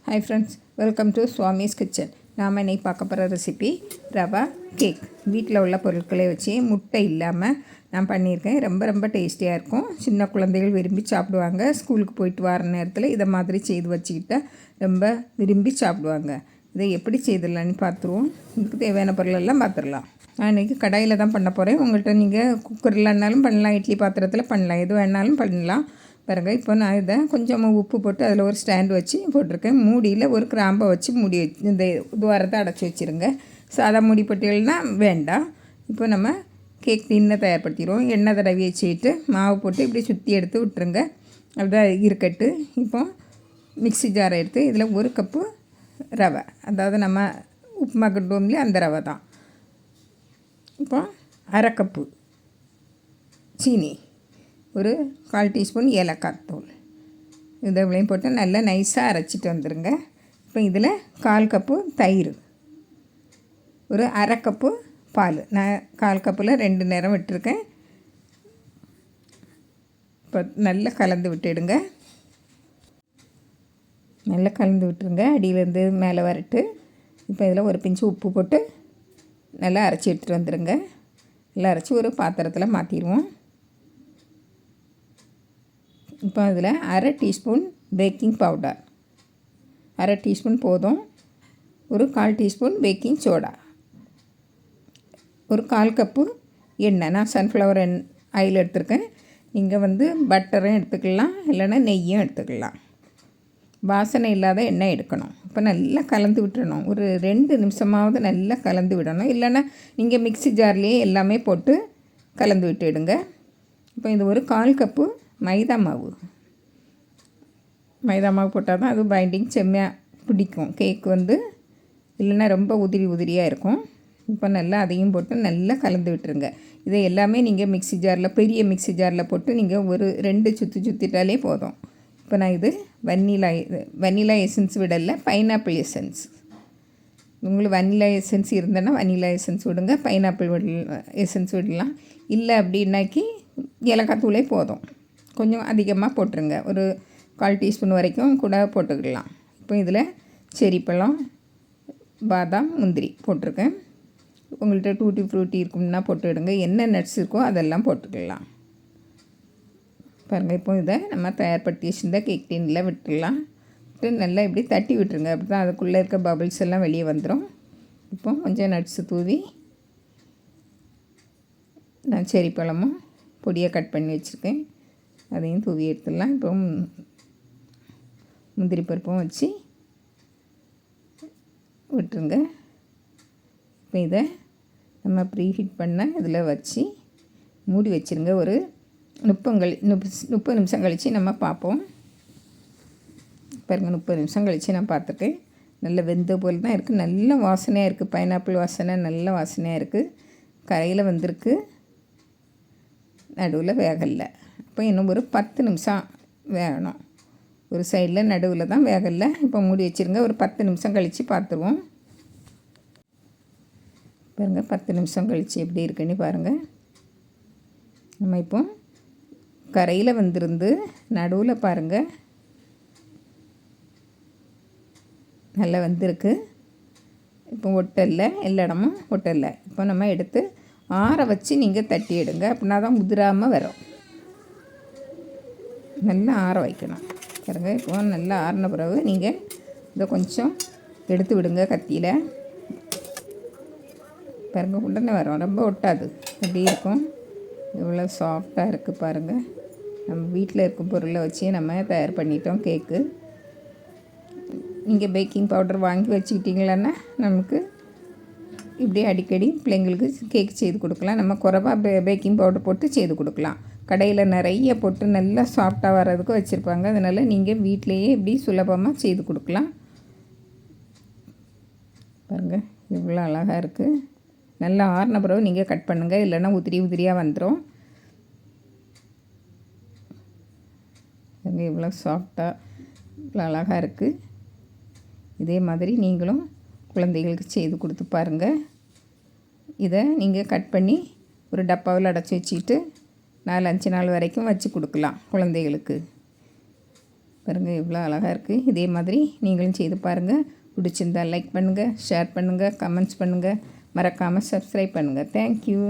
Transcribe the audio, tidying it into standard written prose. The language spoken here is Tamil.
Hi friends, welcome to Swami's kitchen. நாம் இன்றைக்கி பார்க்க போகிற ரெசிபி ரவா கேக். வீட்டில் உள்ள பொருட்களை வச்சு முட்டை இல்லாமல் நான் பண்ணியிருக்கேன். ரொம்ப ரொம்ப டேஸ்டியாக இருக்கும். சின்ன குழந்தைகள் விரும்பி சாப்பிடுவாங்க. ஸ்கூலுக்கு போயிட்டு வர நேரத்தில் இதை மாதிரி செய்து வச்சுக்கிட்டால் ரொம்ப விரும்பி சாப்பிடுவாங்க. இதை எப்படி செய்திடலான்னு பார்த்துருவோம். இதுக்கு தேவையான பொருளெல்லாம் பார்த்துடலாம். நான் இன்றைக்கி கடாயில் தான் பண்ண போகிறேன். உங்கள்கிட்ட நீங்கள் குக்கர்லன்னாலும் பண்ணலாம், இட்லி பாத்திரத்தில் பண்ணலாம், எது வேணாலும் பண்ணலாம். பாருங்க, இப்போ நான் இதை கொஞ்சமாக உப்பு போட்டு அதில் ஒரு ஸ்டாண்டு வச்சு போட்டிருக்கேன். மூடியில் ஒரு கிராம்பை வச்சு மூடி இந்த துவாரத்தை அடைச்சி வச்சுருங்க. சாதா மூடி போட்டிகள்னா வேண்டாம். இப்போ நம்ம கேக் டின்னை தயார்படுத்திடுவோம். எண்ணெய் தடவி வச்சுட்டு மாவு போட்டு இப்படி சுற்றி எடுத்து விட்டுருங்க. அப்படிதான் இருக்கட்டு. இப்போ மிக்ஸி ஜாரை எடுத்து இதில் ஒரு கப்பு ரவை, அதாவது நம்ம உப்புமா கட்டுவோம்லையே அந்த ரவை தான். இப்போ அரை கப்பு சீனி, ஒரு 1/4 டீஸ்பூன் ஏலக்காய் தூள், இதை இவ்வளையும் போட்டு நல்லா நைஸாக அரைச்சிட்டு வந்துடுங்க. இப்போ இதில் 1/4 கப்பு தயிர், ஒரு அரை கப்பு பால். நான் 1/4 கப்பில் 2 நேரம் விட்டுருக்கேன். இப்போ நல்லா கலந்து விட்டுடுங்க. நல்லா கலந்து விட்டுருங்க, அடியிலேருந்து மேலே வரட்டு. இப்போ இதில் ஒரு பிஞ்சு உப்பு போட்டு நல்லா அரைச்சி எடுத்துகிட்டு வந்துடுங்க. நல்லா அரைச்சி ஒரு பாத்திரத்தில் மாற்றிடுவோம். இப்போ அதில் அரை டீஸ்பூன் பேக்கிங் பவுடர், அரை டீஸ்பூன் போதும். ஒரு 1/4 டீஸ்பூன் பேக்கிங் சோடா, ஒரு 1/4 கப்பு எண்ணெய். நான் சன்ஃப்ளவர் ஆயில் எடுத்துருக்கேன். நீங்கள் பட்டரும் எடுத்துக்கலாம், இல்லைன்னா நெய்யும் எடுத்துக்கலாம். வாசனை இல்லாத எண்ணெய் எடுக்கணும். இப்போ நல்லா கலந்து விட்டுறணும். ஒரு 2 நிமிஷமாவது நல்லா கலந்து விடணும். இல்லைன்னா நீங்கள் மிக்ஸி ஜார்லேயே எல்லாமே போட்டு கலந்து விட்டுடுங்க. இப்போ இது ஒரு 1/4 கப்பு மைதா மாவு. மைதா மாவு போட்டால் தான் அது பைண்டிங் செம்மையாக பிடிக்கும். கேக் இல்லைன்னா ரொம்ப உதிரியாக இருக்கும். இப்போ நல்லா அதையும் போட்டு நல்லா கலந்து விட்டுருங்க. இதை எல்லாமே நீங்கள் மிக்ஸி ஜாரில், பெரிய மிக்ஸி ஜாரில் போட்டு நீங்கள் ஒரு 2 சுற்றிட்டாலே போதும். இப்போ நான் இது வனிலா எசன்ஸ் விடலை, பைனாப்பிள் எசன்ஸ். உங்களுக்கு வனிலா எசன்ஸ் இருந்தேன்னா வனிலா எசன்ஸ் விடுங்க, பைனாப்பிள் எசன்ஸ் விடலாம். இல்லை அப்படின்னாக்கி ஏலக்காய் தூளே போதும். கொஞ்சம் அதிகமாக போட்டுருங்க, ஒரு 1/4 டீஸ்பூன் வரைக்கும் கூட போட்டுக்கலாம். இப்போ இதில் செரி பழம், பாதாம், முந்திரி போட்டிருக்கேன். உங்கள்கிட்ட டூட்டி ஃப்ரூட்டி இருக்கும்னா போட்டுவிடுங்க. என்ன நட்ஸ் இருக்கோ அதெல்லாம் போட்டுக்கலாம். பாருங்கள், இப்போ இதை நம்ம தயார்படுத்தி வச்சுருந்த கேக் டின்னில் விட்டுடலாம். விட்டு நல்லா இப்படி தட்டி விட்டுருங்க. அப்படி தான் அதுக்குள்ளே இருக்க பபிள்ஸ் எல்லாம் வெளியே வந்துடும். இப்போ கொஞ்சம் நட்ஸு தூவி, நான் செரி பழமும் பொடியை கட் பண்ணி வச்சுருக்கேன், அதையும் தூவி எடுத்துடலாம். இப்போ முந்திரி பருப்பும் வச்சு விட்டுருங்க. இப்போ இதை நம்ம ப்ரீஹீட் பண்ண இதில் வச்சு மூடி வச்சுருங்க. ஒரு 30 நிமிஷம் கழித்து நம்ம பார்ப்போம். பாருங்கள், 30 நிமிஷம் கழித்து நான் பார்த்துருக்கேன். நல்ல வெந்த போல் தான் இருக்குது. நல்ல வாசனையாக இருக்குது. பைனாப்பிள் வாசனை நல்ல வாசனையாக இருக்குது. கரையில் வந்திருக்கு, நடுவில் வேகலை. இப்போ இன்னும் ஒரு 10 நிமிஷம் வேகணும். ஒரு சைடில் நடுவில் தான் வேகலை. இப்போ மூடி வச்சுருங்க. ஒரு 10 நிமிஷம் கழித்து பார்த்துருவோம். பாருங்கள், 10 நிமிஷம் கழித்து எப்படி இருக்குன்னு பாருங்கள். நம்ம இப்போ கரையில் வந்திருந்து நடுவில் பாருங்கள் நல்லா வந்திருக்கு. இப்போ ஒட்டலை, எல்லா இடமும் ஒட்டலை. இப்போ நம்ம எடுத்து ஆற வச்சு நீங்கள் தட்டி எடுங்க. அப்படின்னா தான் உதிராமல் வரும். நல்லா ஆற வைக்கணும். பாருங்க, இப்போ நல்லா ஆறின பிறகு நீங்கள் இதை கொஞ்சம் எடுத்து விடுங்க கத்தியில். பாருங்கள், உடனே வரும், ரொம்ப ஒட்டாது. அப்படி இருக்கும். இவ்வளோ சாஃப்டாக இருக்குது பாருங்கள். நம்ம வீட்டில் இருக்கும் பொருளை வச்சு நம்ம தயார் பண்ணிட்டோம் கேக்கு. நீங்கள் பேக்கிங் பவுடர் வாங்கி வச்சுக்கிட்டிங்களன்னா நமக்கு இப்படி அடிக்கடி பிள்ளைங்களுக்கு கேக் செய்து கொடுக்கலாம். நம்ம குறைவாக பேக்கிங் பவுடர் போட்டு செய்து கொடுக்கலாம். கடையில் நிறைய போட்டு நல்லா சாஃப்டாக வர்றதுக்கு வச்சுருப்பாங்க. அதனால் நீங்கள் வீட்டிலையே இப்படி சுலபமாக செய்து கொடுக்கலாம். பாருங்கள், இவ்வளோ அழகாக இருக்குது. நல்லா ஆறின பிறகு நீங்கள் கட் பண்ணுங்கள், இல்லைன்னா உதிரியாக வந்துடும். இவ்வளோ சாஃப்டாக இவ்வளோ அழகாக இருக்குது. இதே மாதிரி நீங்களும் குழந்தைகளுக்கு செய்து கொடுத்து பாருங்கள். இதை நீங்கள் கட் பண்ணி ஒரு டப்பாவில் அடைச்சி வச்சுக்கிட்டு 4-5 நாள் வரைக்கும் வச்சு கொடுக்கலாம் குழந்தைகளுக்கு. பாருங்கள் எவ்வளோ அழகாக இருக்குது. இதே மாதிரி நீங்களும் செய்து பாருங்கள். பிடிச்சிருந்தால் லைக் பண்ணுங்கள், ஷேர் பண்ணுங்கள், கமெண்ட்ஸ் பண்ணுங்கள், மறக்காமல் சப்ஸ்கிரைப் பண்ணுங்கள். தேங்க்யூ.